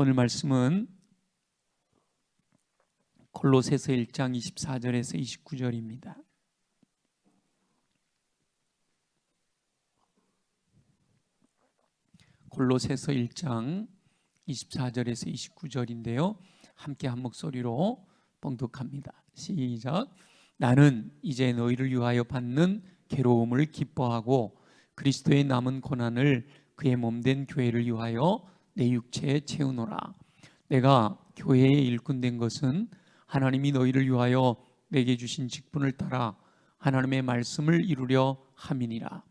오늘 말씀은 골로새서 1장 24절에서 29절입니다. 골로새서 1장 24절에서 29절인데요. 함께 한 목소리로 봉독합니다. 시작. 나는 이제 너희를 위하여 받는 괴로움을 기뻐하고 그리스도의 남은 고난을 그의 몸된 교회를 위하여 내 육체에 채우노라. 내가 교회의 일꾼 된 것은 하나님이 너희를 위하여 내게 주신 직분을 따라 하나님의 말씀을 이루려 함이니라.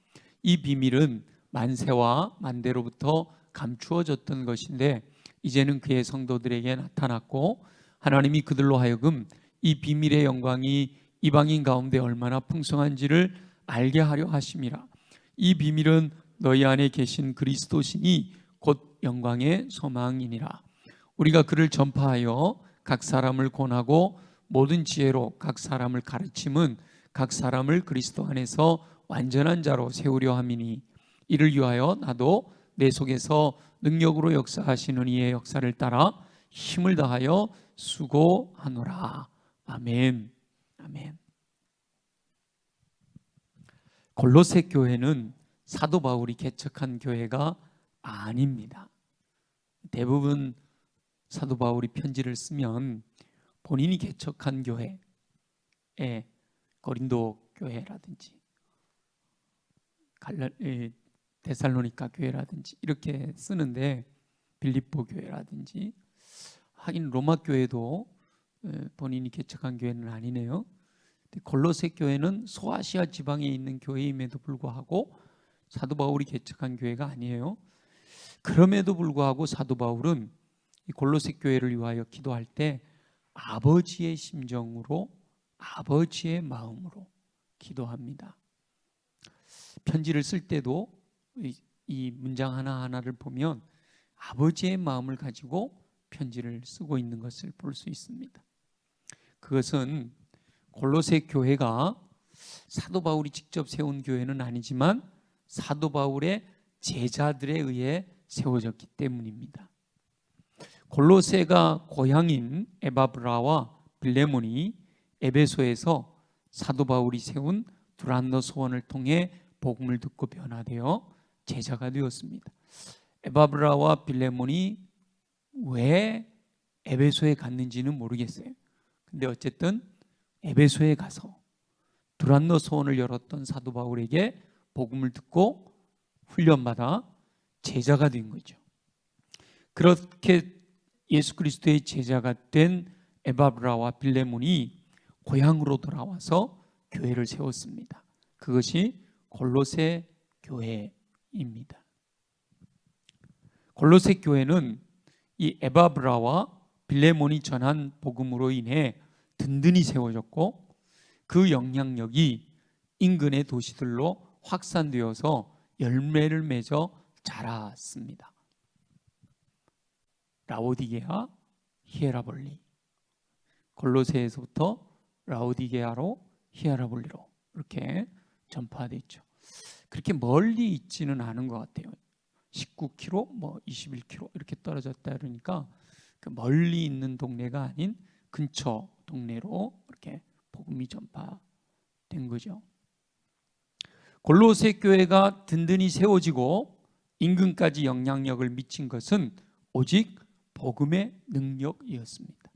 이 비밀은 만세와 만대로부터 감추어졌던 것인데 이제는 그의 성도들에게 나타났고 하나님이 그들로 하여금 이 비밀의 영광이 이방인 가운데 얼마나 풍성한지를 알게 하려 하심이라. 이 비밀은 너희 안에 계신 그리스도시니 곧 영광의 소망이니라. 우리가 그를 전파하여 각 사람을 권하고 모든 지혜로 각 사람을 가르침은 각 사람을 그리스도 안에서 완전한 자로 세우려 함이니 이를 위하여 나도 내 속에서 능력으로 역사하시는 이의 역사를 따라 힘을 다하여 수고하노라. 아멘. 아멘. 골로새 교회는 사도 바울이 개척한 교회가 아닙니다. 대부분 사도 바울이 편지를 쓰면 본인이 개척한 교회, 고린도 교회라든지 데살로니가 교회라든지 이렇게 쓰는데, 빌립보 교회라든지, 하긴 로마 교회도 본인이 개척한 교회는 아니네요. 골로새 교회는 소아시아 지방에 있는 교회임에도 불구하고 사도 바울이 개척한 교회가 아니에요. 그럼에도 불구하고 사도 바울은 이 골로새 교회를 위하여 기도할 때 아버지의 심정으로, 아버지의 마음으로 기도합니다. 편지를 쓸 때도 이 문장 하나하나를 보면 아버지의 마음을 가지고 편지를 쓰고 있는 것을 볼 수 있습니다. 그것은 골로새 교회가 사도 바울이 직접 세운 교회는 아니지만 사도 바울의 제자들에 의해 세워졌기 때문입니다. 골로새가 고향인 에바브라와 빌레몬이 에베소에서 사도 바울이 세운 두란노 소원을 통해 복음을 듣고 변화되어 제자가 되었습니다. 에바브라와 빌레몬이 왜 에베소에 갔는지는 모르겠어요. 근데 어쨌든 에베소에 가서 두란노 소원을 열었던 사도 바울에게 복음을 듣고 훈련받아 제자가 된 거죠. 그렇게 예수 그리스도의 제자가 된 에바브라와 빌레몬이 고향으로 돌아와서 교회를 세웠습니다. 그것이 골로새 교회입니다. 골로새 교회는 이 에바브라와 빌레몬이 전한 복음으로 인해 든든히 세워졌고 그 영향력이 인근의 도시들로 확산되어서 열매를 맺어 자랐습니다. 라오디게아, 히에라볼리, 골로새에서부터 라오디게아로 히에라볼리로 이렇게 전파됐죠. 그렇게 멀리 있지는 않은 것 같아요. 19km, 21km 이렇게 떨어졌다 그러니까 그 멀리 있는 동네가 아닌 근처 동네로 이렇게 복음이 전파된 거죠. 골로새 교회가 든든히 세워지고 인근까지 영향력을 미친 것은 오직 복음의 능력이었습니다.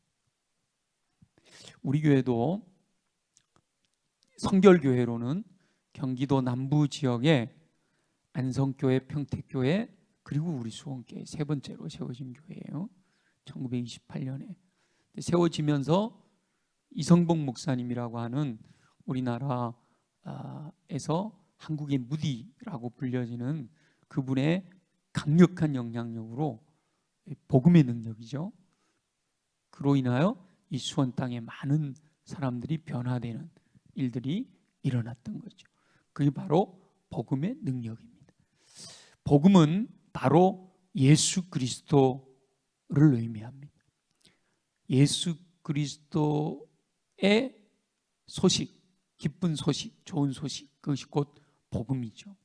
우리 교회도 성결교회로는 경기도 남부 지역에 안성교회, 평택교회, 그리고 우리 수원교회 세 번째로 세워진 교회예요. 1928년에 세워지면서 이성복 목사님이라고 하는 우리나라에서 한국의 무디라고 불려지는 그분의 강력한 영향력으로 복음의 능력이죠. 그로 인하여 이 수원 땅에 많은 사람들이 변화되는 일들이 일어났던 거죠. 그게 바로 복음의 능력입니다. 복음은 바로 예수 그리스도를 의미합니다. 예수 그리스도의 소식, 기쁜 소식, 좋은 소식, 그것이 곧 복음이죠.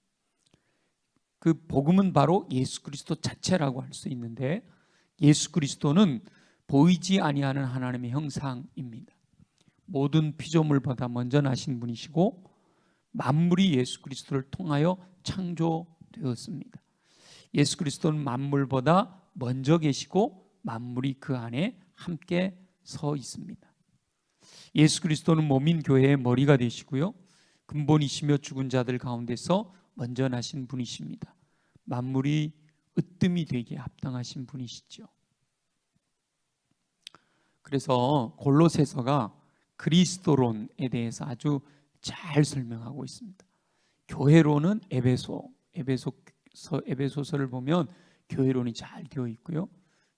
그 복음은 바로 예수 그리스도 자체라고 할 수 있는데 예수 그리스도는 보이지 아니하는 하나님의 형상입니다. 모든 피조물보다 먼저 나신 분이시고 만물이 예수 그리스도를 통하여 창조되었습니다. 예수 그리스도는 만물보다 먼저 계시고 만물이 그 안에 함께 서 있습니다. 예수 그리스도는 몸인 교회의 머리가 되시고요, 근본이시며 죽은 자들 가운데서 먼저 나신 분이십니다. 만물이 으뜸이 되기에 합당하신 분이시죠. 그래서 골로새서가 그리스도론에 대해서 아주 잘 설명하고 있습니다. 교회론은 에베소서를 보면 교회론이 잘 되어 있고요,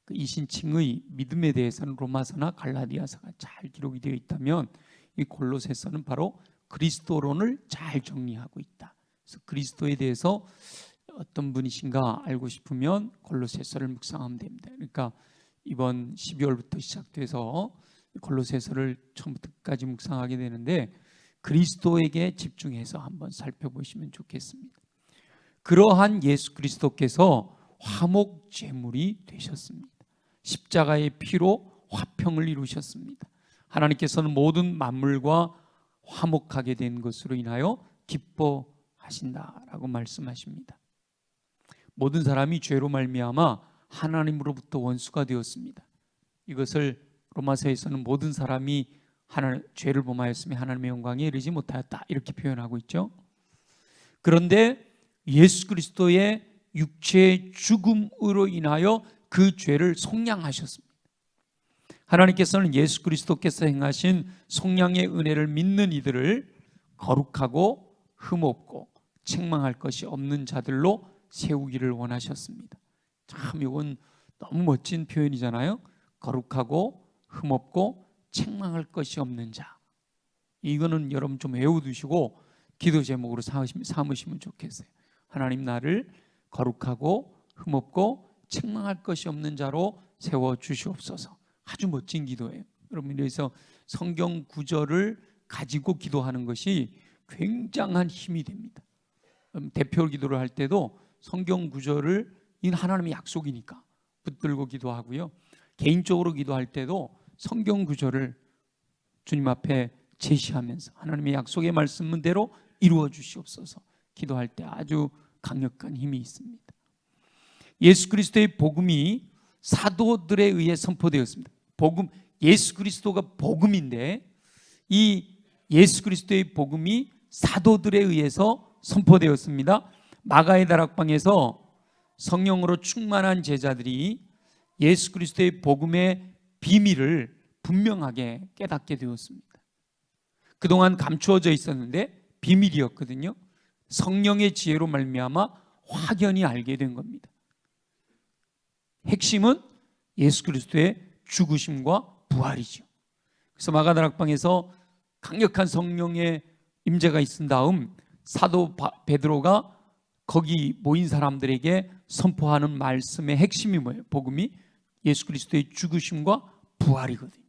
그 이신칭의 믿음에 대해서는 로마서나 갈라디아서가 잘 기록이 되어 있다면, 이 골로새서는 바로 그리스도론을 잘 정리하고 있다. 그래서 그리스도에 대해서 어떤 분이신가 알고 싶으면 골로새서를 묵상하면 됩니다. 그러니까 이번 12월부터 시작돼서 골로새서를 처음부터 끝까지 묵상하게 되는데, 그리스도에게 집중해서 한번 살펴보시면 좋겠습니다. 그러한 예수 그리스도께서 화목 제물이 되셨습니다. 십자가의 피로 화평을 이루셨습니다. 하나님께서는 모든 만물과 화목하게 된 것으로 인하여 기뻐하신다라고 말씀하십니다. 모든 사람이 죄로 말미암아 하나님으로부터 원수가 되었습니다. 이것을 로마서에서는 모든 사람이 죄를 범하였으며 하나님의 영광에 이르지 못하였다, 이렇게 표현하고 있죠. 그런데 예수 그리스도의 육체의 죽음으로 인하여 그 죄를 속량하셨습니다. 하나님께서는 예수 그리스도께서 행하신 속량의 은혜를 믿는 이들을 거룩하고 흠없고 책망할 것이 없는 자들로 세우기를 원하셨습니다. 참 이건 너무 멋진 표현이잖아요. 거룩하고 흠없고 책망할 것이 없는 자. 이거는 여러분 좀 외워두시고 기도 제목으로 삼으시면 좋겠어요. 하나님, 나를 거룩하고 흠없고 책망할 것이 없는 자로 세워주시옵소서. 아주 멋진 기도예요. 여러분, 그래서 성경 구절을 가지고 기도하는 것이 굉장한 힘이 됩니다. 대표 기도를 할 때도 성경 구절을, 이 하나님의 약속이니까 붙들고 기도하고요, 개인적으로 기도할 때도 성경 구절을 주님 앞에 제시하면서 하나님의 약속의 말씀대로 이루어 주시옵소서 기도할 때 아주 강력한 힘이 있습니다. 예수 그리스도의 복음이 사도들에 의해 선포되었습니다. 예수 그리스도가 복음인데, 이 예수 그리스도의 복음이 사도들에 의해서 선포되었습니다. 마가의 다락방에서 성령으로 충만한 제자들이 예수 그리스도의 복음의 비밀을 분명하게 깨닫게 되었습니다. 그동안 감추어져 있었는데 비밀이었거든요. 성령의 지혜로 말미암아 확연히 알게 된 겁니다. 핵심은 예수 그리스도의 죽으심과 부활이죠. 그래서 마가다락방에서 강력한 성령의 임재가 있은 다음 사도 베드로가 거기 모인 사람들에게 선포하는 말씀의 핵심이 뭐예요? 복음이 예수 그리스도의 죽으심과 부활이거든요.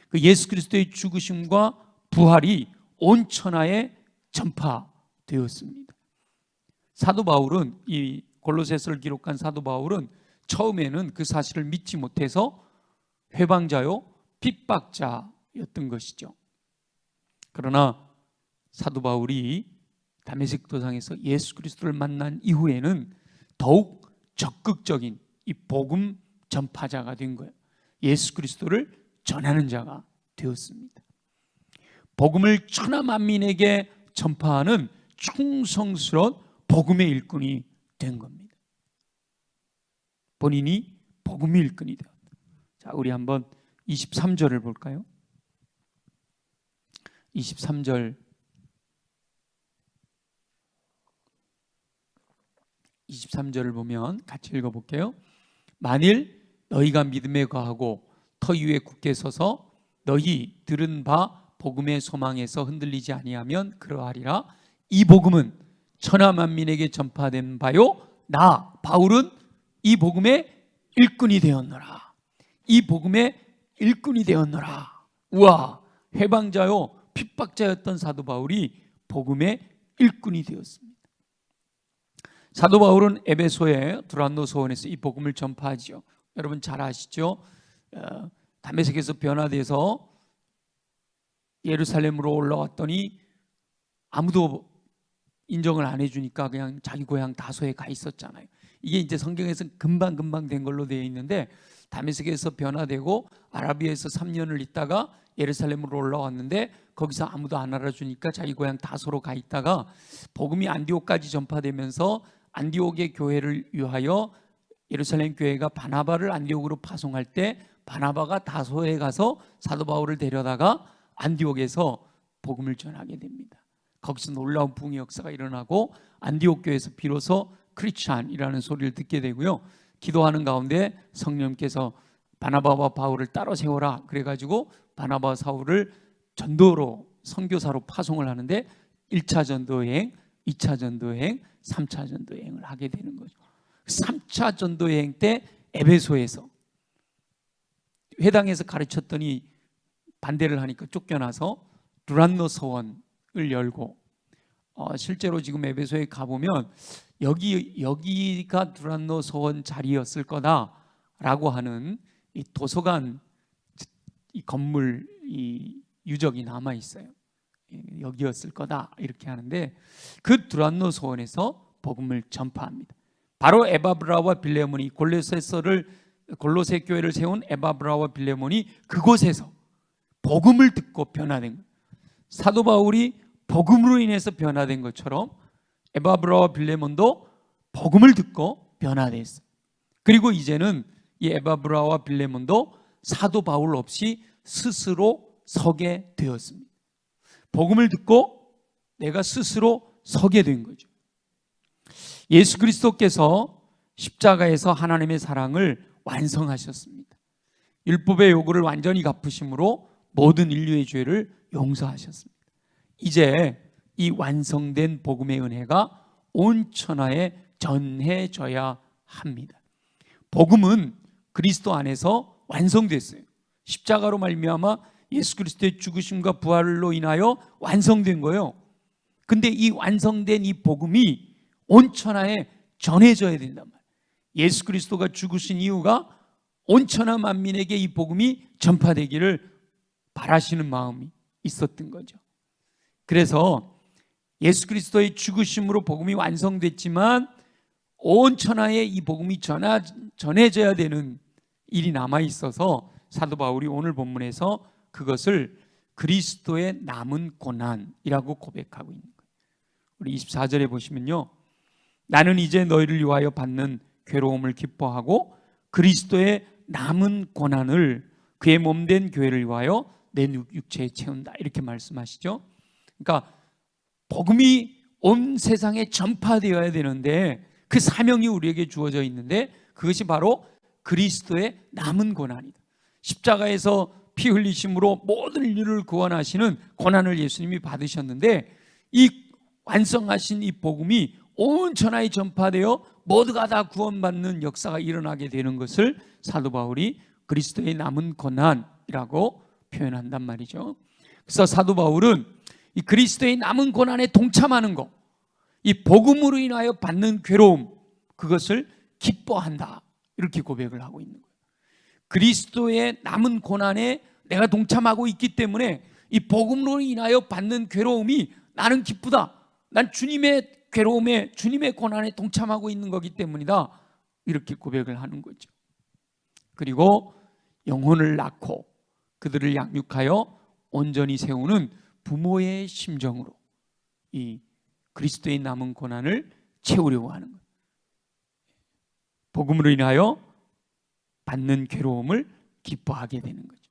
그 예수 그리스도의 죽으심과 부활이 온 천하에 전파되었습니다. 사도 바울은, 이 골로새서를 기록한 사도 바울은 처음에는 그 사실을 믿지 못해서 회방자요 핍박자였던 것이죠. 그러나 사도 바울이 다메섹 도상에서 예수 그리스도를 만난 이후에는 더욱 적극적인 이 복음 전파자가 된 거예요. 예수 그리스도를 전하는 자가 되었습니다. 복음을 천하 만민에게 전파하는 충성스러운 복음의 일꾼이 된 겁니다. 본인이 복음의 일꾼이 되었다. 자, 우리 한번 23절을 볼까요? 23절 23절을 보면 같이 읽어볼게요. 만일 너희가 믿음에 거하고 터 위에 굳게 서서 너희 들은 바 복음의 소망에서 흔들리지 아니하면 그러하리라. 이 복음은 천하 만민에게 전파된 바요, 나 바울은 이 복음의 일꾼이 되었노라. 이 복음의 일꾼이 되었노라. 우와, 회방자요 핍박자였던 사도 바울이 복음의 일꾼이 되었습니다. 사도 바울은 에베소의 두란노 소원에서 이 복음을 전파하지요. 여러분 잘 아시죠? 다메섹에서 변화돼서 예루살렘으로 올라왔더니 아무도 인정을 안 해주니까 그냥 자기 고향 다소에 가 있었잖아요. 이게 이제 성경에서 금방 된 걸로 되어 있는데, 다메섹에서 변화되고 아라비아에서 3년을 있다가 예루살렘으로 올라왔는데 거기서 아무도 안 알아주니까 자기 고향 다소로 가 있다가 복음이 안디옥까지 전파되면서 안디옥의 교회를 위하여 예루살렘 교회가 바나바를 안디옥으로 파송할 때 바나바가 다소에 가서 사도 바울을 데려다가 안디옥에서 복음을 전하게 됩니다. 거기서 놀라운 부흥의 역사가 일어나고 안디옥 교회에서 비로소 크리스찬이라는 소리를 듣게 되고요. 기도하는 가운데 성령께서 바나바와 바울을 따로 세워라 그래가지고 바나바와 사울을 전도로 선교사로 파송을 하는데 1차 전도여행, 2차 전도여행, 3차 전도여행을 하게 되는 거죠. 3차 전도여행 때 에베소에서 회당에서 가르쳤더니 반대를 하니까 쫓겨나서 두란노 서원을 열고, 실제로 지금 에베소에 가보면 여기가 두란노 서원 자리였을 거다라고 하는 이 도서관 이 건물 이 유적이 남아 있어요. 여기였을 거다 이렇게 하는데, 그 두란노 서원에서 복음을 전파합니다. 바로 에바브라와 빌레몬이 골로새 교회를 세운 에바브라와 빌레몬이 그곳에서 복음을 듣고 변화된 거예요. 사도 바울이 복음으로 인해서 변화된 것처럼 에바브라와 빌레몬도 복음을 듣고 변화됐어요. 그리고 이제는 이 에바브라와 빌레몬도 사도 바울 없이 스스로 서게 되었습니다. 복음을 듣고 내가 스스로 서게 된 거죠. 예수 그리스도께서 십자가에서 하나님의 사랑을 완성하셨습니다. 율법의 요구를 완전히 갚으심으로 모든 인류의 죄를 용서하셨습니다. 이제 이 완성된 복음의 은혜가 온 천하에 전해져야 합니다. 복음은 그리스도 안에서 완성됐어요. 십자가로 말미암아 예수 그리스도의 죽으심과 부활로 인하여 완성된 거예요. 근데 이 완성된 이 복음이 온 천하에 전해져야 된단 말이에요. 예수 그리스도가 죽으신 이유가 온 천하 만민에게 이 복음이 전파되기를 바라시는 마음이 있었던 거죠. 그래서 예수 그리스도의 죽으심으로 복음이 완성됐지만 온 천하에 이 복음이 전해져야 되는 일이 남아 있어서 사도 바울이 오늘 본문에서 그것을 그리스도의 남은 고난이라고 고백하고 있는 거예요. 우리 24절에 보시면요, 나는 이제 너희를 위하여 받는 괴로움을 기뻐하고 그리스도의 남은 고난을 그의 몸된 교회를 위하여 내 육체에 채운다 이렇게 말씀하시죠. 그러니까 복음이 온 세상에 전파되어야 되는데 그 사명이 우리에게 주어져 있는데 그것이 바로 그리스도의 남은 고난이다. 십자가에서 피 흘리심으로 모든 인류를 구원하시는 고난을 예수님이 받으셨는데 이 완성하신 이 복음이 온 천하에 전파되어 모두가 다 구원받는 역사가 일어나게 되는 것을 사도 바울이 그리스도의 남은 고난이라고 표현한단 말이죠. 그래서 사도 바울은 이 그리스도의 남은 고난에 동참하는 것, 이 복음으로 인하여 받는 괴로움, 그것을 기뻐한다 이렇게 고백을 하고 있는 거예요. 그리스도의 남은 고난에 내가 동참하고 있기 때문에 이 복음으로 인하여 받는 괴로움이 나는 기쁘다. 난 주님의 괴로움에, 주님의 고난에 동참하고 있는 거기 때문이다 이렇게 고백을 하는 거죠. 그리고 영혼을 낳고 그들을 양육하여 온전히 세우는 부모의 심정으로 이 그리스도의 남은 고난을 채우려고 하는 거예요. 복음으로 인하여 받는 괴로움을 기뻐하게 되는 거죠.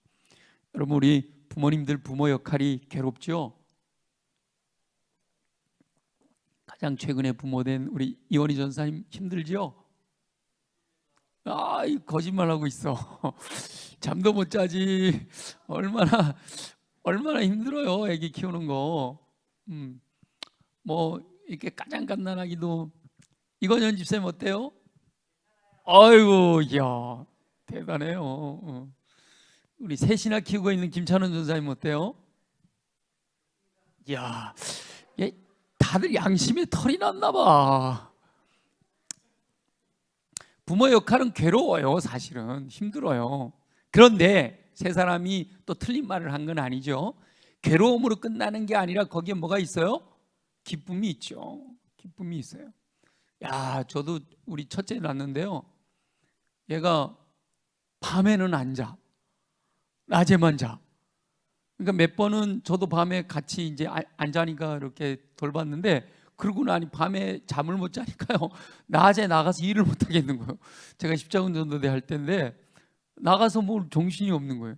여러분, 우리 부모님들 부모 역할이 괴롭죠? 가장 최근에 부모된 우리 이원희 전사님 힘들죠? 이 거짓말하고 있어. 잠도 못 자지. 얼마나 힘들어요, 애기 키우는 거. 뭐 이렇게 까장간단하기도. 이건현 집사님 어때요? 아이고, 이야, 대단해요. 우리 셋이나 키우고 있는 김찬원 전사님 어때요? 이야, 다들 양심에 털이 났나 봐. 부모 역할은 괴로워요. 사실은 힘들어요. 그런데 세 사람이 또 틀린 말을 한 건 아니죠. 괴로움으로 끝나는 게 아니라 거기에 뭐가 있어요? 기쁨이 있죠. 기쁨이 있어요. 야, 저도 우리 첫째 낳았는데요, 얘가 밤에는 안 자, 낮에만 자. 그러니까 몇 번은 저도 밤에 같이 이제 안 자니까 이렇게 돌봤는데, 그러고 나니 밤에 잠을 못 자니까요, 낮에 나가서 일을 못 하겠는 거예요. 제가 십자군전도대 할 때인데 나가서 뭘 정신이 없는 거예요.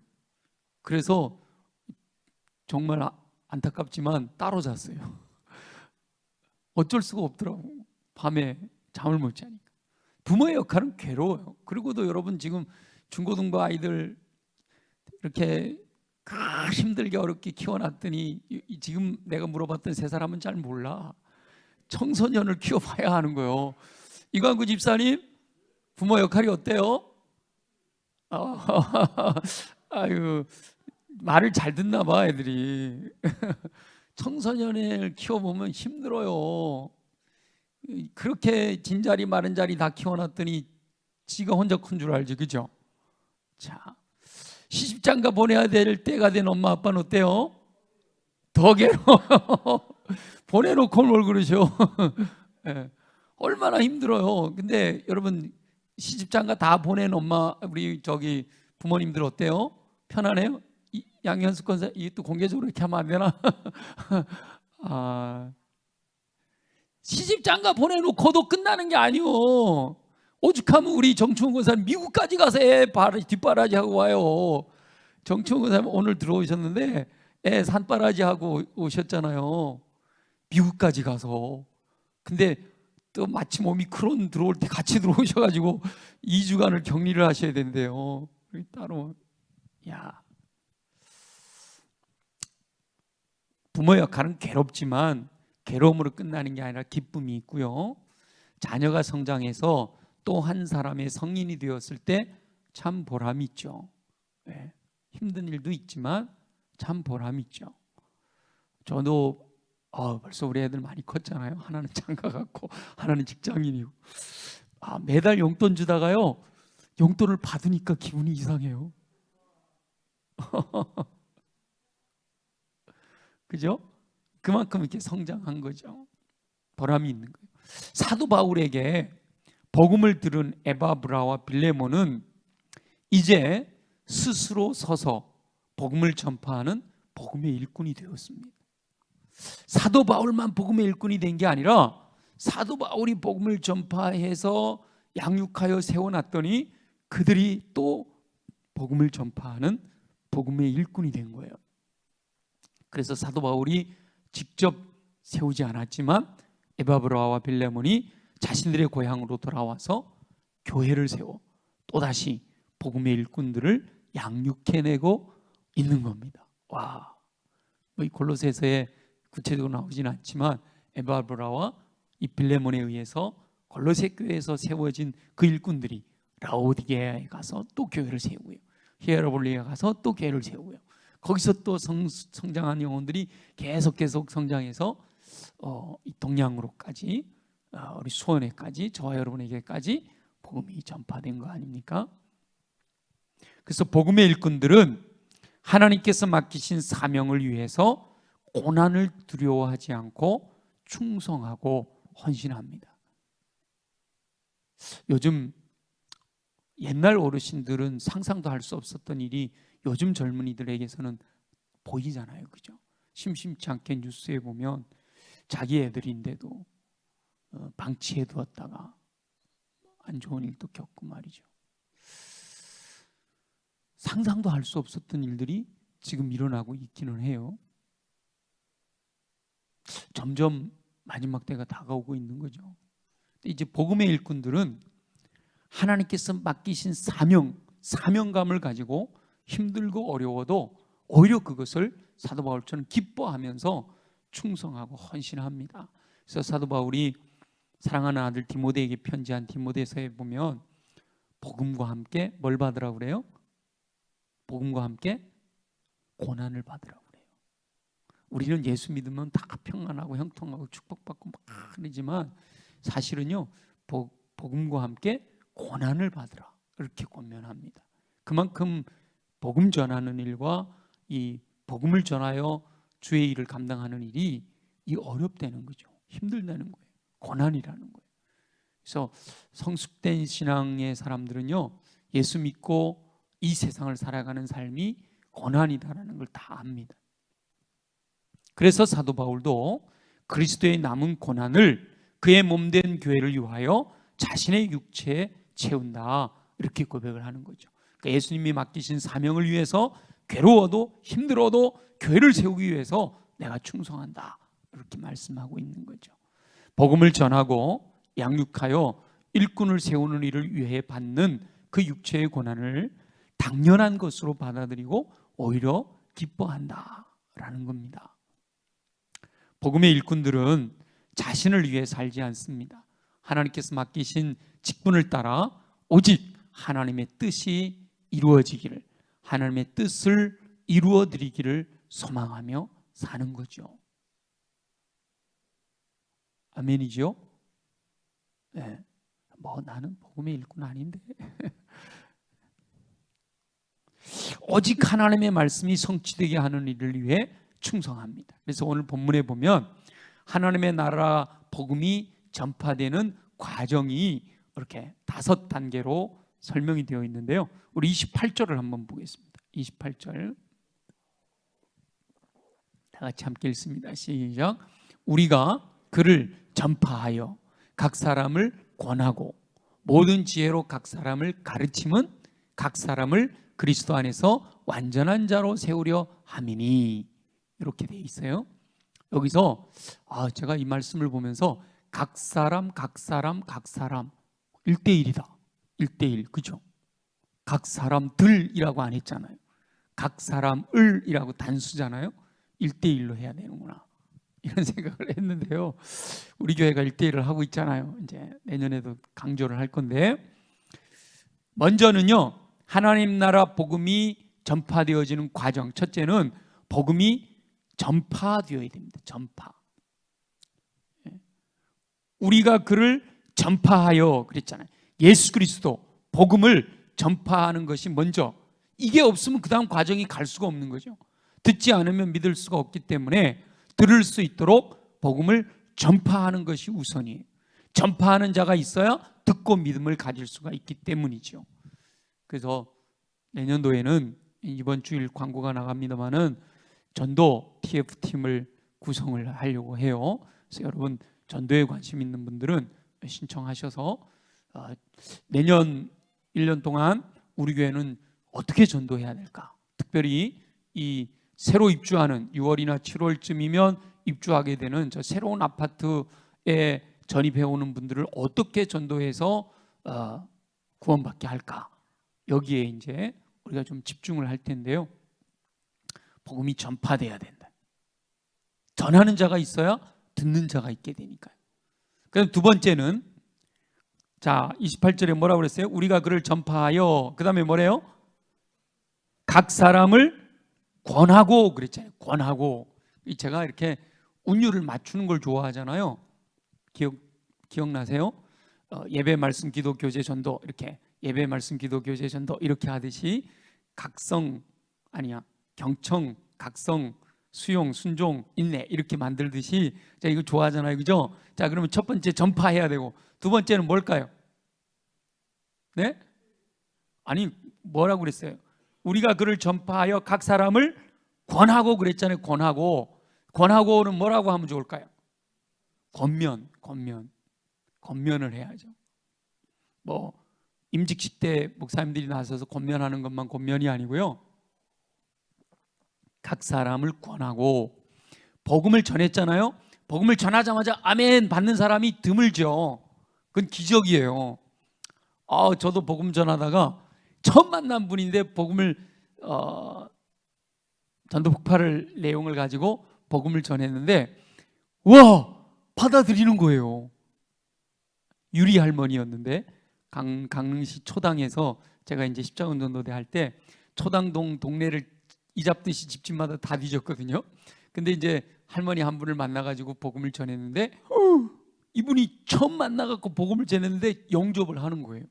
그래서 정말 안타깝지만 따로 잤어요. 어쩔 수가 없더라고. 밤에 잠을 못 자니까. 부모의 역할은 괴로워요. 그리고도 여러분 지금 중고등부 아이들 이렇게 힘들게 어렵게 키워놨더니 지금 내가 물어봤던 세 사람은 잘 몰라. 청소년을 키워봐야 하는 거예요. 이광구 집사님, 부모 역할이 어때요? 아유, 말을 잘 듣나 봐 애들이. 청소년을 키워보면 힘들어요. 그렇게 진자리 마른 자리 다 키워놨더니 지가 혼자 큰 줄 알지, 그죠? 자, 시집장가 보내야 될 때가 된 엄마 아빠는 어때요? 더 괴로워. 보내놓고 뭘 그러셔. 네. 얼마나 힘들어요. 근데 여러분, 시집장가 다 보낸 엄마, 우리 저기 부모님들 어때요? 편안해요? 양현숙 권사, 이것도 공개적으로 이렇게 하면 안 되나? 시집장가 보내놓고도 끝나는 게 아니요. 오죽하면 우리 정충훈 권사님 미국까지 가서 애 뒷바라지 하고 와요. 정충훈 권사님 오늘 들어오셨는데 애 산바라지 하고 오셨잖아요. 미국까지 가서. 근데 또 마침 오미크론 들어올 때 같이 들어오셔가지고 2주간을 격리를 하셔야 된대요. 따로. 야, 부모 역할은 괴롭지만 괴로움으로 끝나는 게 아니라 기쁨이 있고요. 자녀가 성장해서 또 한 사람의 성인이 되었을 때 참 보람이 있죠. 네. 힘든 일도 있지만 참 보람이 있죠. 저도 벌써 우리 애들 많이 컸잖아요. 하나는 장가 갔고 하나는 직장인이고. 매달 용돈 주다가요, 용돈을 받으니까 기분이 이상해요. 그죠? 그만큼 이렇게 성장한 거죠. 보람이 있는 거예요. 사도 바울에게 복음을 들은 에바브라와 빌레몬은 이제 스스로 서서 복음을 전파하는 복음의 일꾼이 되었습니다. 사도 바울만 복음의 일꾼이 된 게 아니라 사도 바울이 복음을 전파해서 양육하여 세워놨더니 그들이 또 복음을 전파하는 복음의 일꾼이 된 거예요. 그래서 사도 바울이 직접 세우지 않았지만 에바브라와 빌레몬이 자신들의 고향으로 돌아와서 교회를 세워 또다시 복음의 일꾼들을 양육해내고 있는 겁니다. 와, 이 골로새서에 구체적으로 나오진 않지만 에바브라와 이 빌레몬에 의해서 골로새 교회에서 세워진 그 일꾼들이 라오디게아에 가서 또 교회를 세우고요, 히에라볼리에 가서 또 교회를 세우고요, 거기서 또 성장한 영혼들이 계속 성장해서 이 동양으로까지, 우리 수원에까지, 저와 여러분에게까지 복음이 전파된 거 아닙니까? 그래서 복음의 일꾼들은 하나님께서 맡기신 사명을 위해서 고난을 두려워하지 않고 충성하고 헌신합니다. 요즘 옛날 어르신들은 상상도 할 수 없었던 일이 요즘 젊은이들에게서는 보이잖아요, 그죠? 심심치 않게 뉴스에 보면 자기 애들인데도 방치해 두었다가 안 좋은 일도 겪고 말이죠. 상상도 할 수 없었던 일들이 지금 일어나고 있기는 해요. 점점 마지막 때가 다가오고 있는 거죠. 이제 복음의 일꾼들은 하나님께서 맡기신 사명감을 가지고 힘들고 어려워도 오히려 그것을 사도 바울처럼 기뻐하면서 충성하고 헌신합니다. 그래서 사도 바울이 사랑하는 아들 디모데에게 편지한 디모데서에 보면 복음과 함께 뭘 받으라고 그래요? 복음과 함께 고난을 받으라고 그래요. 우리는 예수 믿으면 다 평안하고 형통하고 축복받고 막 그러지만 사실은요, 복음과 함께 고난을 받으라 이렇게 권면합니다. 그만큼 복음 전하는 일과 이 복음을 전하여 주의 일을 감당하는 일이 이 어렵다는 거죠. 힘들다는 거예요. 고난이라는 거예요. 그래서 성숙된 신앙의 사람들은요, 예수 믿고 이 세상을 살아가는 삶이 고난이다라는 걸 다 압니다. 그래서 사도 바울도 그리스도의 남은 고난을 그의 몸된 교회를 위하여 자신의 육체에 채운다 이렇게 고백을 하는 거죠. 그러니까 예수님이 맡기신 사명을 위해서 괴로워도 힘들어도 교회를 세우기 위해서 내가 충성한다 이렇게 말씀하고 있는 거죠. 복음을 전하고 양육하여 일꾼을 세우는 일을 위해 받는 그 육체의 고난을 당연한 것으로 받아들이고 오히려 기뻐한다라는 겁니다. 복음의 일꾼들은 자신을 위해 살지 않습니다. 하나님께서 맡기신 직분을 따라 오직 하나님의 뜻이 이루어지기를, 하나님의 뜻을 이루어 드리기를 소망하며 사는 거죠. 아멘이죠? 네. 나는 복음의 일꾼 아닌데 오직 하나님의 말씀이 성취되게 하는 일을 위해 충성합니다. 그래서 오늘 본문에 보면 하나님의 나라 복음이 전파되는 과정이 이렇게 5단계로 설명이 되어 있는데요, 우리 28절을 한번 보겠습니다. 28절 다 같이 함께 읽습니다. 시작. 우리가 그를 전파하여 각 사람을 권하고 모든 지혜로 각 사람을 가르침은 각 사람을 그리스도 안에서 완전한 자로 세우려 함이니, 이렇게 되어 있어요. 여기서 제가 이 말씀을 보면서 각 사람 1대1이다. 1대1, 그죠? 각 사람들이라고 안 했잖아요. 각 사람을이라고 단수잖아요. 1대1로 해야 되는구나 이런 생각을 했는데요, 우리 교회가 1대1을 하고 있잖아요. 이제 내년에도 강조를 할 건데, 먼저는요, 하나님 나라 복음이 전파되어지는 과정, 첫째는 복음이 전파되어야 됩니다. 전파. 우리가 그를 전파하여 그랬잖아요. 예수 그리스도 복음을 전파하는 것이 먼저, 이게 없으면 그 다음 과정이 갈 수가 없는 거죠. 듣지 않으면 믿을 수가 없기 때문에 들을 수 있도록 복음을 전파하는 것이 우선이에요. 전파하는 자가 있어야 듣고 믿음을 가질 수가 있기 때문이죠. 그래서 내년도에는 이번 주일 광고가 나갑니다마는 전도 TF팀을 구성을 하려고 해요. 그래서 여러분 전도에 관심 있는 분들은 신청하셔서 내년 1년 동안 우리 교회는 어떻게 전도해야 될까? 특별히 이 새로 입주하는 6월이나 7월쯤이면 입주하게 되는 저 새로운 아파트에 전입해 오는 분들을 어떻게 전도해서 구원받게 할까? 여기에 이제 우리가 좀 집중을 할 텐데요, 복음이 전파돼야 된다. 전하는 자가 있어야 듣는 자가 있게 되니까요. 그럼 두 번째는, 자 28절에 뭐라고 그랬어요? 우리가 그를 전파하여, 그 다음에 뭐래요? 각 사람을 권하고 그랬잖아요. 권하고. 제가 이렇게 운율을 맞추는 걸 좋아하잖아요. 기억나세요? 예배 말씀 기도 교제 전도, 이렇게 예배 말씀 기도 교제 전도 이렇게 하듯이 경청, 각성, 수용, 순종, 인내 이렇게 만들듯이, 자 이거 좋아하잖아요, 그죠? 자 그러면 첫 번째 전파해야 되고, 두 번째는 뭘까요? 네? 아니 뭐라고 그랬어요? 우리가 그를 전파하여 각 사람을 권하고 그랬잖아요. 권하고는 뭐라고 하면 좋을까요? 권면을 해야죠. 뭐 임직식 때 목사님들이 나서서 권면하는 것만 권면이 아니고요, 각 사람을 권하고, 복음을 전했잖아요. 복음을 전하자마자 아멘 받는 사람이 드물죠. 그건 기적이에요. 저도 복음 전하다가 처음 만난 분인데 복음을 전도 폭발을 내용을 가지고 복음을 전했는데 와 받아들이는 거예요. 유리 할머니였는데 강릉시 초당에서 제가 이제 십자군전도대 할 때 초당동 동네를 이잡듯이 집집마다 다 뒤졌거든요. 근데 이제 할머니 한 분을 만나가지고 복음을 전했는데 이분이 처음 만나갖고 복음을 전했는데 영접을 하는 거예요.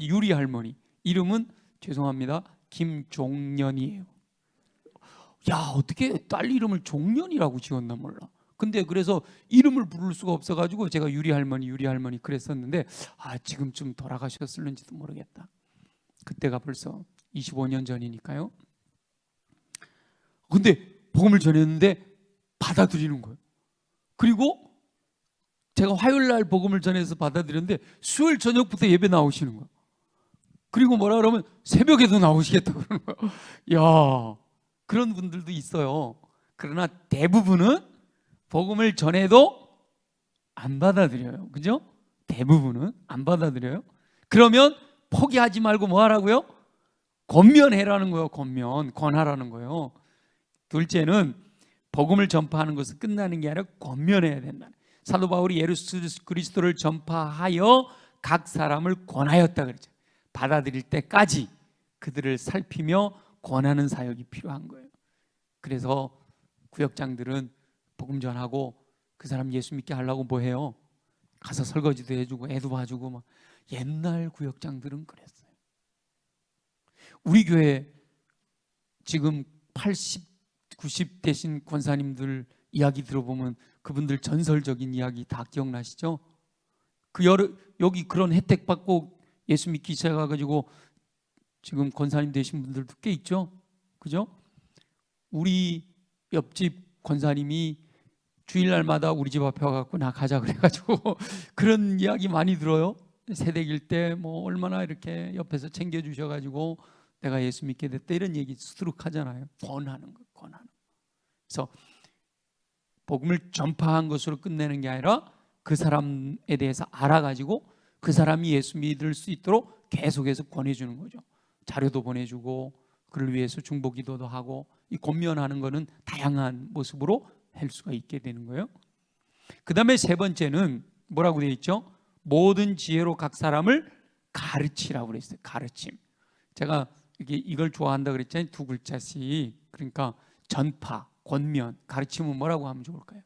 유리 할머니 이름은 죄송합니다 김종년이에요. 야, 어떻게 딸 이름을 종년이라고 지었나 몰라. 근데 그래서 이름을 부를 수가 없어가지고 제가 유리 할머니 그랬었는데 지금쯤 돌아가셨을는지도 모르겠다. 그때가 벌써 25년 전이니까요. 근데 복음을 전했는데 받아들이는 거예요. 그리고 제가 화요일 날 복음을 전해서 받아들였는데 수요일 저녁부터 예배 나오시는 거예요. 그리고 뭐라 그러면 새벽에도 나오시겠다 그러는 거예요. 야, 그런 분들도 있어요. 그러나 대부분은 복음을 전해도 안 받아들여요. 그죠? 대부분은 안 받아들여요. 그러면 포기하지 말고 뭐 하라고요? 권면해라는 거예요. 권하라는 거예요. 둘째는 복음을 전파하는 것은 끝나는 게 아니라 권면해야 된다. 사도 바울이 예수 그리스도를 전파하여 각 사람을 권하였다 그랬죠. 받아들일 때까지 그들을 살피며 권하는 사역이 필요한 거예요. 그래서 구역장들은 복음 전하고 그 사람 예수 믿게 하려고 뭐 해요? 가서 설거지도 해주고 애도 봐주고 막. 옛날 구역장들은 그랬어요. 우리 교회 지금 80, 90 되신 권사님들 이야기 들어보면 그분들 전설적인 이야기 다 기억나시죠? 여기 그런 혜택 받고 예수 믿기 시작해가지고 지금 권사님 되신 분들도 꽤 있죠? 그죠? 우리 옆집 권사님이 주일날마다 우리 집 앞에 와갖고 나 가자 그래가지고 그런 이야기 많이 들어요. 새댁일 때 뭐 얼마나 이렇게 옆에서 챙겨주셔가지고 내가 예수 믿게 됐다 이런 얘기 수두룩 하잖아요. 권하는 거. 그래서 복음을 전파한 것으로 끝내는 게 아니라 그 사람에 대해서 알아가지고 그 사람이 예수 믿을 수 있도록 계속해서 권해주는 거죠. 자료도 보내주고 그를 위해서 중보기도도 하고 이 권면하는 거는 다양한 모습으로 할 수가 있게 되는 거예요. 그 다음에 세 번째는 뭐라고 되어 있죠? 모든 지혜로 각 사람을 가르치라고 그랬어요. 가르침. 제가 이걸 좋아한다 그랬잖아요. 두 글자씩. 그러니까 전파, 권면, 가르침은 뭐라고 하면 좋을까요?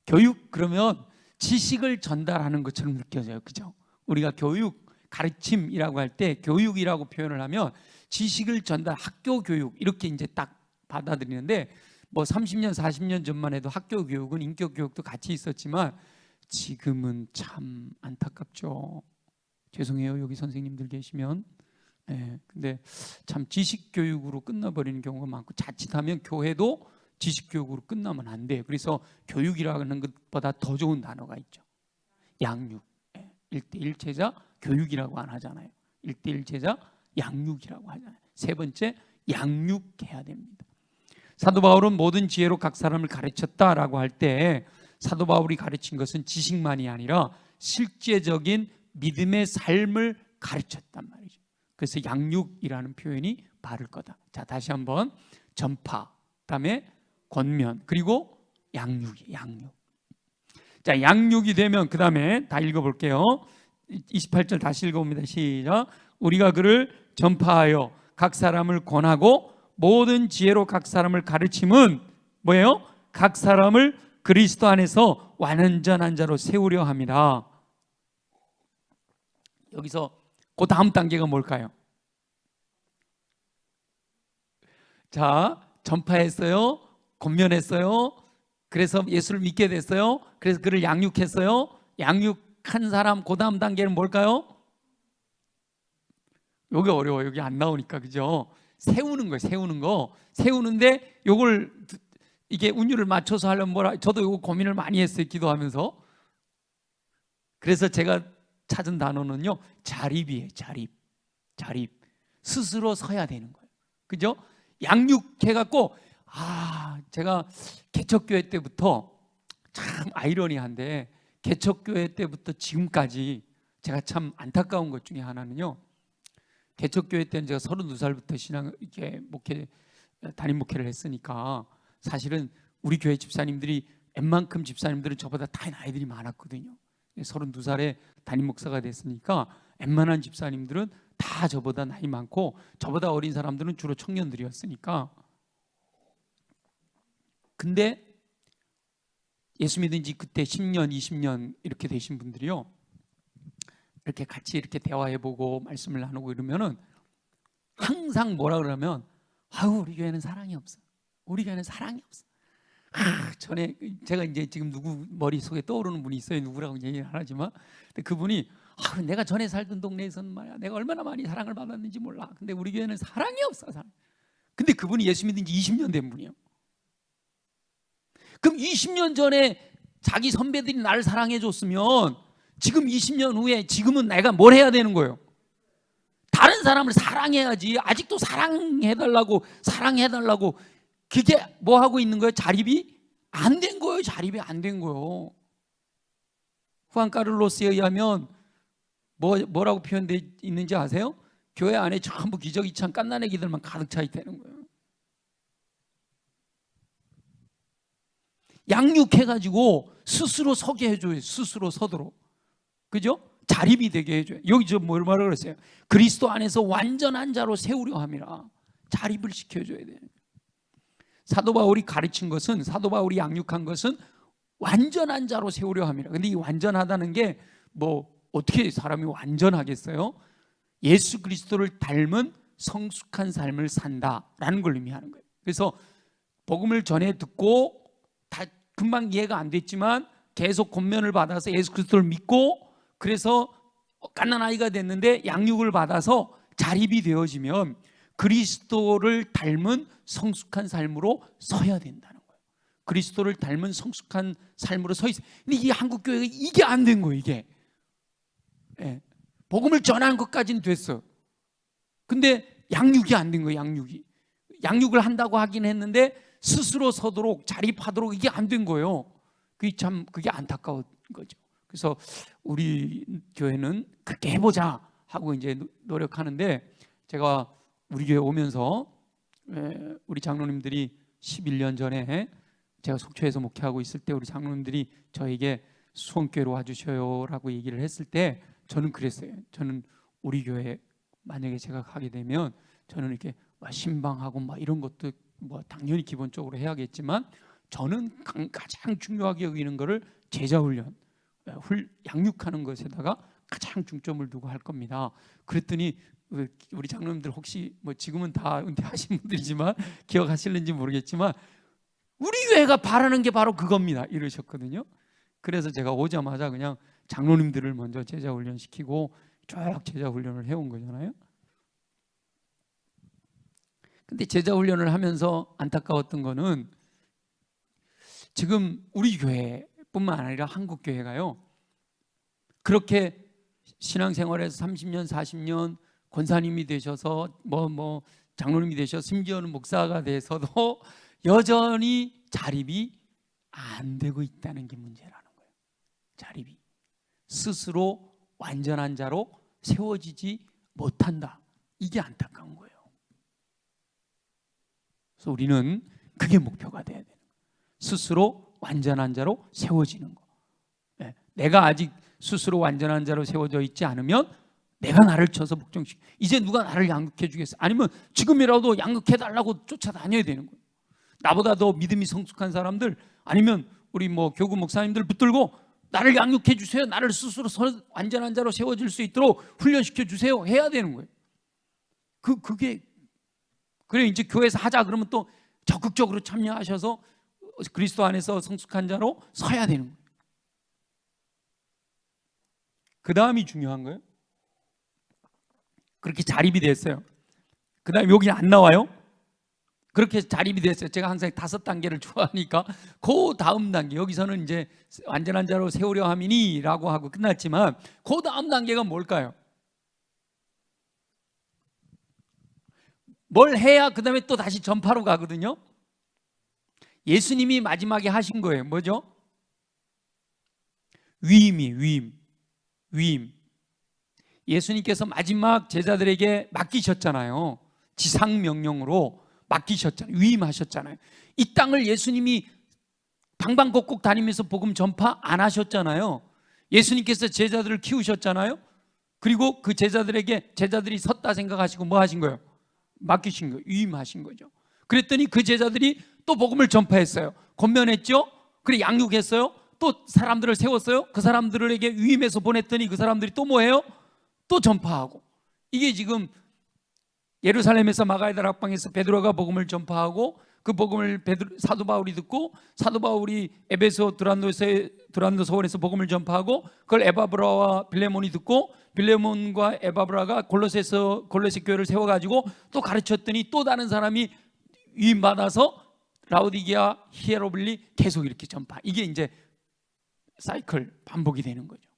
교육 그러면 지식을 전달하는 것처럼 느껴져요. 그죠? 우리가 교육, 가르침이라고 할 때 교육이라고 표현을 하면 지식을 전달, 학교 교육 이렇게 이제 딱 받아들이는데 뭐 30년, 40년 전만 해도 학교 교육은 인격 교육도 같이 있었지만 지금은 참 안타깝죠. 죄송해요. 여기 선생님들 계시면. 근데 참 지식 교육으로 끝나버리는 경우가 많고 자칫하면 교회도 지식 교육으로 끝나면 안 돼요. 그래서 교육이라는 것보다 더 좋은 단어가 있죠. 양육. 1:1 제자 교육이라고 안 하잖아요. 1:1 제자 양육이라고 하잖아요. 세 번째 양육해야 됩니다. 사도 바울은 모든 지혜로 각 사람을 가르쳤다라고 할 때 사도 바울이 가르친 것은 지식만이 아니라 실제적인 믿음의 삶을 가르쳤단 말이죠. 그래서 양육이라는 표현이 바를 거다. 자, 다시 한번 전파, 그다음에 권면, 그리고 양육이 양육. 자, 양육이 되면 그 다음에 다 읽어볼게요. 28절 다시 읽어봅니다. 시작. 우리가 그를 전파하여 각 사람을 권하고 모든 지혜로 각 사람을 가르침은 뭐예요? 각 사람을 그리스도 안에서 완전한 자로 세우려 합니다. 여기서 그 다음 단계가 뭘까요? 자, 전파했어요. 권면했어요. 그래서 예수를 믿게 됐어요. 그래서 그를 양육했어요. 양육한 사람 그 다음 단계는 뭘까요? 여기 어려워요. 여기 안 나오니까. 그죠? 세우는 거예요. 세우는 거. 세우는데 요걸 이게 운율을 맞춰서 하려면 저도 요거 고민을 많이 했어요. 기도하면서. 그래서 제가 찾은 단어는요. 자립이에요. 자립. 스스로 서야 되는 거예요. 그죠? 양육해갖고 제가 개척교회 때부터 참 아이러니한데 개척교회 때부터 지금까지 제가 참 안타까운 것 중에 하나는요. 개척교회 때는 제가 32살부터 이렇게 담임 목회를 했으니까 사실은 우리 교회 집사님들이 웬만큼 집사님들은 저보다 다 나이들이 많았거든요. 32살에 담임 목사가 됐으니까 웬만한 집사님들은 다 저보다 나이 많고 저보다 어린 사람들은 주로 청년들이었으니까. 근데 예수 믿은 지 그때 10년, 20년 이렇게 되신 분들이요, 이렇게 같이 이렇게 대화해보고 말씀을 나누고 이러면은 항상 뭐라 그러면, 아유, 우리 교회는 사랑이 없어. 우리 교회는 사랑이 없어. 전에 제가 이제 지금 누구 머릿속에 떠오르는 분이 있어요. 누구라고 얘기는 안 하지만, 근데 그분이 내가 전에 살던 동네에서는 말이야, 내가 얼마나 많이 사랑을 받았는지 몰라. 근데 우리 교회는 사랑이 없어. 사랑. 근데 그분이 예수 믿은 지 20년 된 분이에요. 그럼 20년 전에 자기 선배들이 나를 사랑해 줬으면 지금 20년 후에 지금은 내가 뭘 해야 되는 거예요? 다른 사람을 사랑해야지. 아직도 사랑해달라고 그게 뭐 하고 있는 거예요? 자립이 안 된 거예요. 자립이 안 된 거예요. 후안 카를로스에 의하면 뭐라고 표현되어 있는지 아세요? 교회 안에 전부 기저귀 찬 갓난아기들만 가득 차 있다는 거예요. 양육해가지고 스스로 서게 해줘요. 스스로 서도록. 그죠? 자립이 되게 해줘요. 여기 저 뭘 말을 그랬어요? 그리스도 안에서 완전한 자로 세우려 함이라. 자립을 시켜줘야 돼요. 사도 바울이 가르친 것은, 사도 바울이 양육한 것은 완전한 자로 세우려 함이라. 근데 이 완전하다는 게 뭐 어떻게 사람이 완전하겠어요? 예수 그리스도를 닮은 성숙한 삶을 산다라는 걸 의미하는 거예요. 그래서 복음을 전해 듣고 다 금방 이해가 안 됐지만 계속 권면을 받아서 예수 그리스도를 믿고, 그래서 갓난아이가 됐는데 양육을 받아서 자립이 되어지면 그리스도를 닮은 성숙한 삶으로 서야 된다는 거예요. 그리스도를 닮은 성숙한 삶으로 서 있어요. 근데 이 한국 교회가 이게 안 된 거예요. 이게 복음을 전하는 것까지는 됐어. 근데 양육이 안 된 거예요. 양육을 한다고 하긴 했는데 스스로 서도록 자립하도록 이게 안 된 거예요. 그게 안타까운 거죠. 그래서 우리 교회는 그렇게 해보자 하고 이제 노력하는데, 제가 우리 교회 오면서 우리 장로님들이 11년 전에 제가 속초에서 목회하고 있을 때 우리 장로님들이 저에게 수원교회로 와주셔요라고 얘기를 했을 때 저는 그랬어요. 저는 우리 교회 만약에 제가 가게 되면 저는 이렇게 신방하고 이런 것도 당연히 기본적으로 해야겠지만, 저는 가장 중요하게 여기는 거를 제자훈련, 양육하는 것에다가 가장 중점을 두고 할 겁니다. 그랬더니 우리 장로님들 혹시 지금은 다 은퇴하신 분들이지만 기억하실는지 모르겠지만, 우리 교회가 바라는 게 바로 그겁니다 이러셨거든요. 그래서 제가 오자마자 그냥 장로님들을 먼저 제자훈련 시키고 쭉 제자훈련을 해온 거잖아요. 근데 제자훈련을 하면서 안타까웠던 거는, 지금 우리 교회뿐만 아니라 한국 교회가요, 그렇게 신앙생활에서 30년 40년 권사님이 되셔서 장로님이 되셔서 심지어는 목사가 돼서도 여전히 자립이 안 되고 있다는 게 문제라는 거예요. 자립이 스스로 완전한 자로 세워지지 못한다. 이게 안타까운 거예요. 그래서 우리는 그게 목표가 돼야 돼요. 스스로 완전한 자로 세워지는 거. 내가 아직 스스로 완전한 자로 세워져 있지 않으면 내가 나를 쳐서 복종시켜. 이제 누가 나를 양육해 주겠어? 아니면 지금이라도 양육해 달라고 쫓아다녀야 되는 거예요. 나보다 더 믿음이 성숙한 사람들, 아니면 우리 교구 목사님들 붙들고 나를 양육해 주세요. 나를 스스로 완전한 자로 세워질 수 있도록 훈련시켜 주세요. 해야 되는 거예요. 그게 그래 이제 교회에서 하자 그러면 또 적극적으로 참여하셔서 그리스도 안에서 성숙한 자로 서야 되는 거예요. 그 다음이 중요한 거예요. 그렇게 자립이 됐어요. 그 다음에 여기 안 나와요. 그렇게 자립이 됐어요. 제가 항상 5단계를 좋아하니까 그 다음 단계, 여기서는 이제 완전한 자로 세우려 함이니 라고 하고 끝났지만 그 다음 단계가 뭘까요? 뭘 해야 그 다음에 또 다시 전파로 가거든요. 예수님이 마지막에 하신 거예요. 뭐죠? 위임. 예수님께서 마지막 제자들에게 맡기셨잖아요. 지상명령으로 맡기셨잖아요. 위임하셨잖아요. 이 땅을 예수님이 방방곡곡 다니면서 복음 전파 안 하셨잖아요. 예수님께서 제자들을 키우셨잖아요. 그리고 그 제자들이 섰다 생각하시고 뭐 하신 거예요? 맡기신 거예요. 위임하신 거죠. 그랬더니 그 제자들이 또 복음을 전파했어요. 권면했죠. 그래 양육했어요. 또 사람들을 세웠어요. 그 사람들에게 위임해서 보냈더니 그 사람들이 또 뭐해요? 또 전파하고. 이게 지금 예루살렘에서 마가의 다락방에서 베드로가 복음을 전파하고 그 복음을 사도 바울이 듣고 사도 바울이 에베소 두란노 서원에서 복음을 전파하고 그걸 에바브라와 빌레몬이 듣고 빌레몬과 에바브라가 골로새 교회를 세워가지고 또 가르쳤더니 또 다른 사람이 위임받아서 라오디게아, 히에로블리 계속 이렇게 전파. 이게 이제 사이클 반복이 되는 거죠.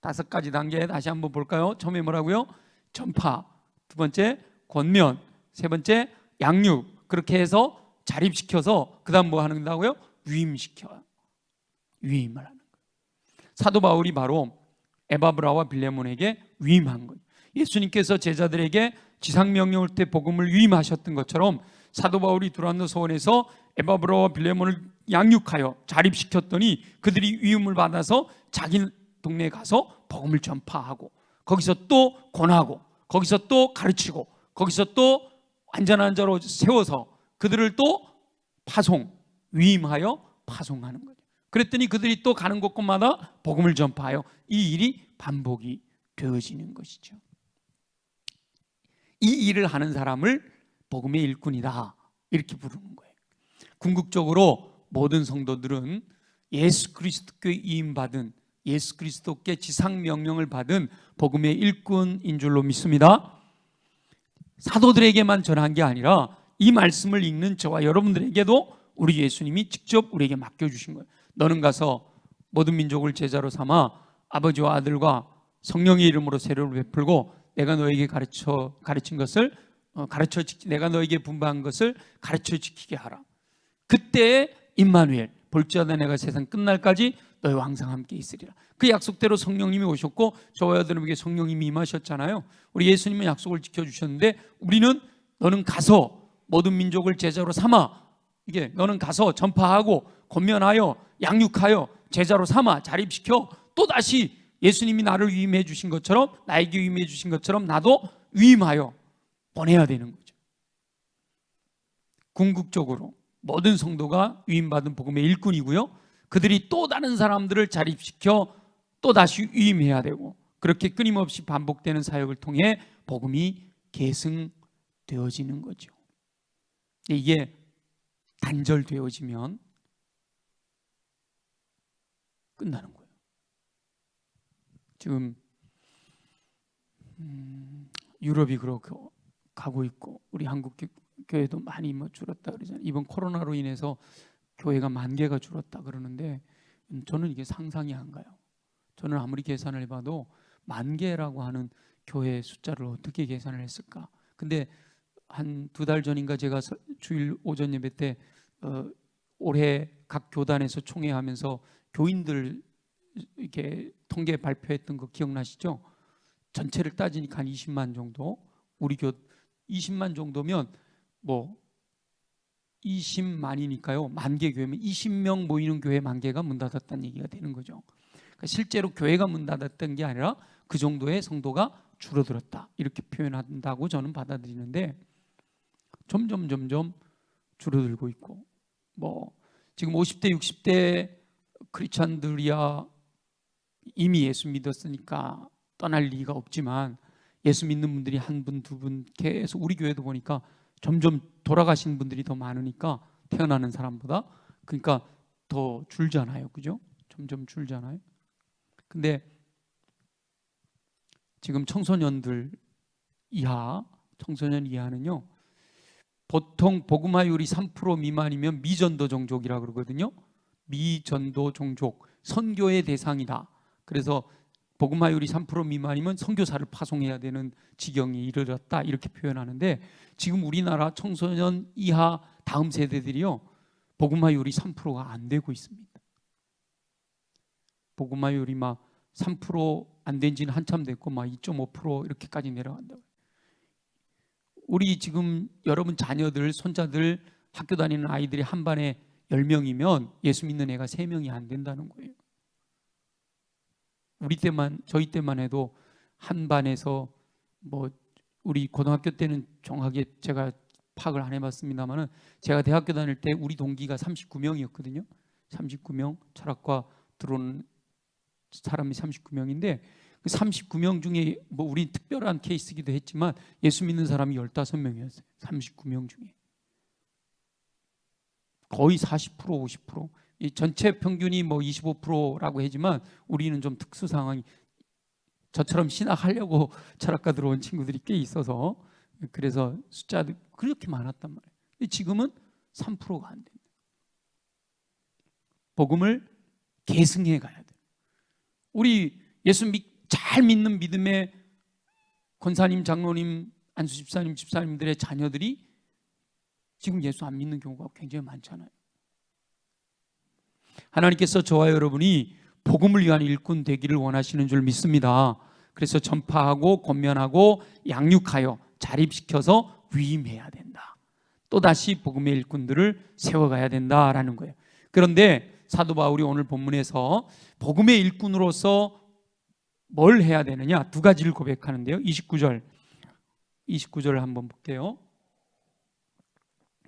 5가지 단계 다시 한번 볼까요? 처음에 뭐라고요? 전파, 두 번째 권면, 세 번째 양육. 그렇게 해서 자립시켜서 그 다음 뭐 하는다고요? 위임시켜요. 위임을 하는 거예요. 사도 바울이 바로 에바브라와 빌레몬에게 위임한 거예요. 예수님께서 제자들에게 지상명령을 때 복음을 위임하셨던 것처럼 사도 바울이 두란노 서원에서 에바브라와 빌레몬을 양육하여 자립시켰더니 그들이 위임을 받아서 자기 동네에 가서 복음을 전파하고 거기서 또 권하고 거기서 또 가르치고 거기서 또 완전한 자로 세워서 그들을 또 위임하여 파송하는 거죠. 그랬더니 그들이 또 가는 곳곳마다 복음을 전파하여 이 일이 반복이 되어지는 것이죠. 이 일을 하는 사람을 복음의 일꾼이다 이렇게 부르는 거예요. 궁극적으로 모든 성도들은 예수 그리스도께 위임받은 예수 그리스도께 지상 명령을 받은 복음의 일꾼인 줄로 믿습니다. 사도들에게만 전한 게 아니라 이 말씀을 읽는 저와 여러분들에게도 우리 예수님이 직접 우리에게 맡겨주신 거예요. 너는 가서 모든 민족을 제자로 삼아 아버지와 아들과 성령의 이름으로 세례를 베풀고 내가 너에게 가르친 것을 내가 너에게 분부한 것을 가르쳐 지키게 하라. 그때 임마누엘 볼지어다 내가 세상 끝날까지 너희와 항상 함께 있으리라. 그 약속대로 성령님이 오셨고 저와 여러분에게 성령님이 임하셨잖아요. 우리 예수님은 약속을 지켜주셨는데 우리는 너는 가서 모든 민족을 제자로 삼아 이게 너는 가서 전파하고 권면하여 양육하여 제자로 삼아 자립시켜 또다시 예수님이 나를 위임해 주신 것처럼 나에게 위임해 주신 것처럼 나도 위임하여 보내야 되는 거죠. 궁극적으로 모든 성도가 위임받은 복음의 일꾼이고요. 그들이 또 다른 사람들을 자립시켜 또다시 위임해야 되고 그렇게 끊임없이 반복되는 사역을 통해 복음이 계승되어지는 거죠. 이게 단절되어지면 끝나는 거예요. 지금 유럽이 그렇게 가고 있고 우리 한국 교회도 많이 줄었다 그러잖아요. 이번 코로나로 인해서 교회가 10,000개가 줄었다 그러는데 저는 이게 상상이 안 가요. 저는 아무리 계산을 해봐도 10,000개라고 하는 교회 숫자를 어떻게 계산을 했을까? 근데 한 2달 전인가 제가 주일 오전 예배 때 올해 각 교단에서 총회하면서 교인들 이렇게 통계 발표했던 거 기억나시죠? 전체를 따지니까 한 20만 정도. 우리 20만 정도면 뭐 20만이니까요. 10,000개 교회면 20명 모이는 교회 10,000개가 문 닫았다는 얘기가 되는 거죠. 그러니까 실제로 교회가 문 닫았던 게 아니라 그 정도의 성도가 줄어들었다 이렇게 표현한다고 저는 받아들이는데 점점 줄어들고 있고 뭐 지금 50대 60대 크리스찬들이야 이미 예수 믿었으니까 떠날 리가 없지만 예수 믿는 분들이 한 분, 두 분 계속 우리 교회도 보니까 점점 돌아가신 분들이 더 많으니까 태어나는 사람보다 그러니까 더 줄잖아요. 그죠? 점점 줄잖아요. 근데 지금 청소년 이하는요. 보통 복음화율이 3% 미만이면 미전도 종족이라 그러거든요. 미전도 종족, 선교의 대상이다. 그래서 복음화율이 3% 미만이면 선교사를 파송해야 되는 지경에 이르렀다 이렇게 표현하는데 지금 우리나라 청소년 이하 다음 세대들이요 복음화율이 3%가 안 되고 있습니다. 복음화율이 막 3% 안 된 지는 한참 됐고 막 2.5% 이렇게까지 내려간다고. 우리 지금 여러분 자녀들, 손자들 학교 다니는 아이들이 한 반에 10명이면 예수 믿는 애가 3명이 안 된다는 거예요. 저희 때만 해도 한 반에서 뭐 우리 고등학교 때는 정확하게 제가 파악을 안 해봤습니다만은 제가 대학교 다닐 때 우리 동기가 39명이었거든요. 39명 철학과 들어오는 사람이 39명인데 그 39명 중에 뭐 우리 특별한 케이스기도 했지만 예수 믿는 사람이 15명이었어요. 39명 중에 거의 40% 50%. 이 전체 평균이 뭐 25%라고 하지만 우리는 좀 특수 상황이, 저처럼 신학하려고 철학과 들어온 친구들이 꽤 있어서 그래서 숫자도 그렇게 많았단 말이에요. 근데 지금은 3%가 안 됩니다. 복음을 계승해 가야 돼요. 우리 예수 잘 믿는 믿음의 권사님, 장로님, 안수 집사님, 집사님들의 자녀들이 지금 예수 안 믿는 경우가 굉장히 많잖아요. 하나님께서 저와 여러분이 복음을 위한 일꾼 되기를 원하시는 줄 믿습니다. 그래서 전파하고 권면하고 양육하여 자립시켜서 위임해야 된다. 또다시 복음의 일꾼들을 세워가야 된다라는 거예요. 그런데 사도 바울이 오늘 본문에서 복음의 일꾼으로서 뭘 해야 되느냐, 두 가지를 고백하는데요. 29절을 한번 볼게요.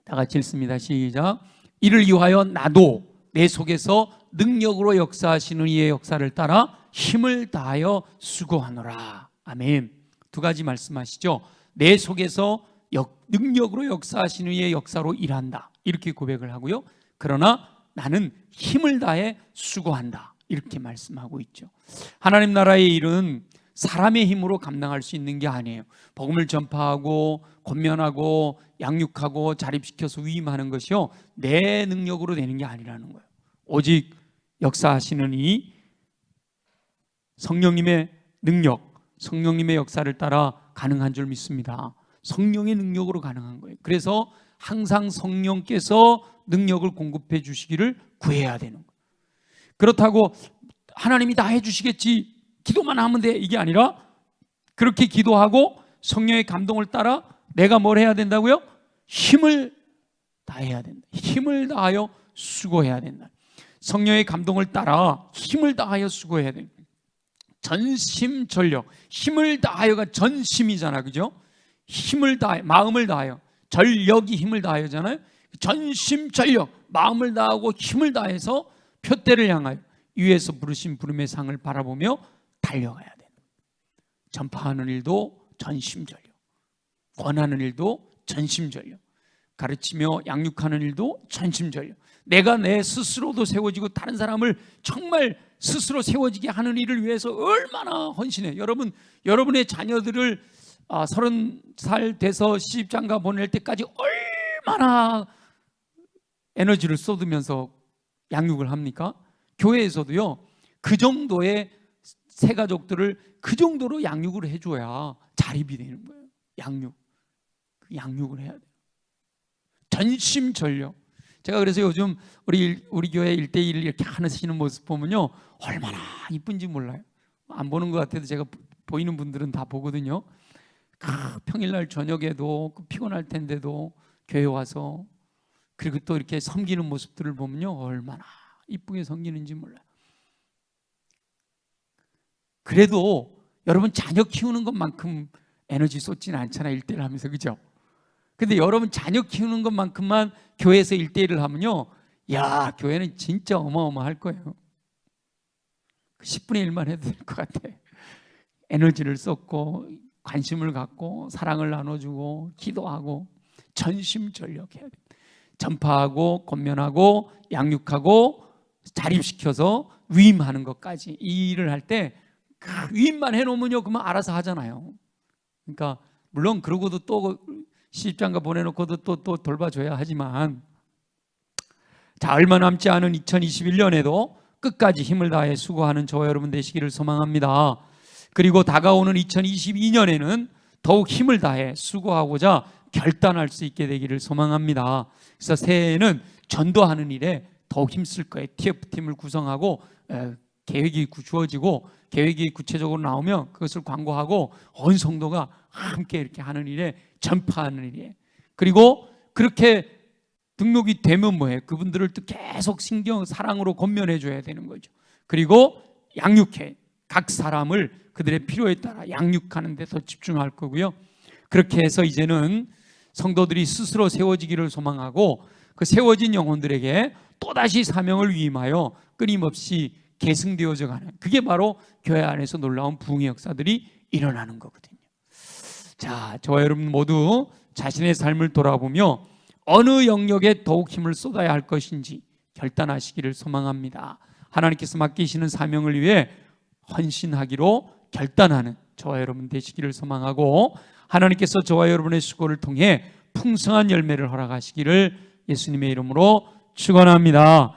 다 같이 읽습니다. 시작. 이를 위하여 나도 내 속에서 능력으로 역사하시는 이의 역사를 따라 힘을 다하여 수고하노라. 아멘. 두 가지 말씀하시죠. 내 속에서 능력으로 역사하시는 이의 역사로 일한다, 이렇게 고백을 하고요. 그러나 나는 힘을 다해 수고한다, 이렇게 말씀하고 있죠. 하나님 나라의 일은 사람의 힘으로 감당할 수 있는 게 아니에요. 복음을 전파하고 권면하고 양육하고 자립시켜서 위임하는 것이요, 내 능력으로 되는 게 아니라는 거예요. 오직 역사하시는 이 성령님의 능력, 성령님의 역사를 따라 가능한 줄 믿습니다. 성령의 능력으로 가능한 거예요. 그래서 항상 성령께서 능력을 공급해 주시기를 구해야 되는 거예요. 그렇다고 하나님이 다 해주시겠지, 기도만 하면 돼, 이게 아니라 그렇게 기도하고 성령의 감동을 따라 내가 뭘 해야 된다고요? 힘을 다해야 된다. 힘을 다하여 수고해야 된다. 성령의 감동을 따라 힘을 다하여 수고해야 된다. 전심전력, 힘을 다하여가 전심이잖아, 그죠? 힘을 다해, 마음을 다하여, 전력이 힘을 다하여잖아요. 전심전력, 마음을 다하고 힘을 다해서 표대를 향하여 위에서 부르신 부름의 상을 바라보며 달려가야 돼. 전파하는 일도 전심전력, 권하는 일도 전심전력, 가르치며 양육하는 일도 전심전력. 내가 내 스스로도 세워지고 다른 사람을 정말 스스로 세워지게 하는 일을 위해서 얼마나 헌신해. 여러분의 자녀들을 30살 돼서 시집장가 보낼 때까지 얼마나 에너지를 쏟으면서 양육을 합니까? 교회에서도요, 그 정도의 새 가족들을 그 정도로 양육을 해줘야 자립이 되는 거예요. 양육을 해야 돼요. 전심전력. 제가 그래서 요즘 우리 교회 1:1 이렇게 하시는 모습 보면요, 얼마나 이쁜지 몰라요. 안 보는 것 같아도 제가 보이는 분들은 다 보거든요. 평일날 저녁에도 피곤할 텐데도 교회 와서, 그리고 또 이렇게 섬기는 모습들을 보면요, 얼마나 이쁘게 섬기는지 몰라요. 그래도 여러분 자녀 키우는 것만큼 에너지 쏟지는 않잖아요, 1:1 하면서, 그죠? 근데 여러분 자녀 키우는 것만큼만 교회에서 1:1을 하면요, 야, 교회는 진짜 어마어마할 거예요. 10분의 1만 해도 될 것 같아. 에너지를 쏟고 관심을 갖고 사랑을 나눠주고 기도하고 전심전력해야 돼. 전파하고 권면하고 양육하고 자립시켜서 위임하는 것까지, 이 일을 할 때 위임만 해놓으면요, 그러면 알아서 하잖아요. 그러니까 물론 그러고도 또 시집장가 보내놓고도 또 돌봐줘야 하지만, 자, 얼마 남지 않은 2021년에도 끝까지 힘을 다해 수고하는 저와 여러분 되시기를 소망합니다. 그리고 다가오는 2022년에는 더욱 힘을 다해 수고하고자 결단할 수 있게 되기를 소망합니다. 그래서 새해에는 전도하는 일에 더욱 힘쓸 거예요. TF팀을 구성하고 계획이 주어지고 계획이 구체적으로 나오면 그것을 광고하고 온 성도가 함께 이렇게 하는 일에, 전파하는 일에, 그리고 그렇게 등록이 되면 뭐해? 그분들을 또 계속 사랑으로 권면해 줘야 되는 거죠. 그리고 양육해, 각 사람을 그들의 필요에 따라 양육하는 데 더 집중할 거고요. 그렇게 해서 이제는 성도들이 스스로 세워지기를 소망하고, 그 세워진 영혼들에게 또다시 사명을 위임하여 끊임없이 계승되어져 가는, 그게 바로 교회 안에서 놀라운 부흥의 역사들이 일어나는 거거든요. 자, 저와 여러분 모두 자신의 삶을 돌아보며 어느 영역에 더욱 힘을 쏟아야 할 것인지 결단하시기를 소망합니다. 하나님께서 맡기시는 사명을 위해 헌신하기로 결단하는 저와 여러분 되시기를 소망하고, 하나님께서 저와 여러분의 수고를 통해 풍성한 열매를 허락하시기를 예수님의 이름으로 축원합니다.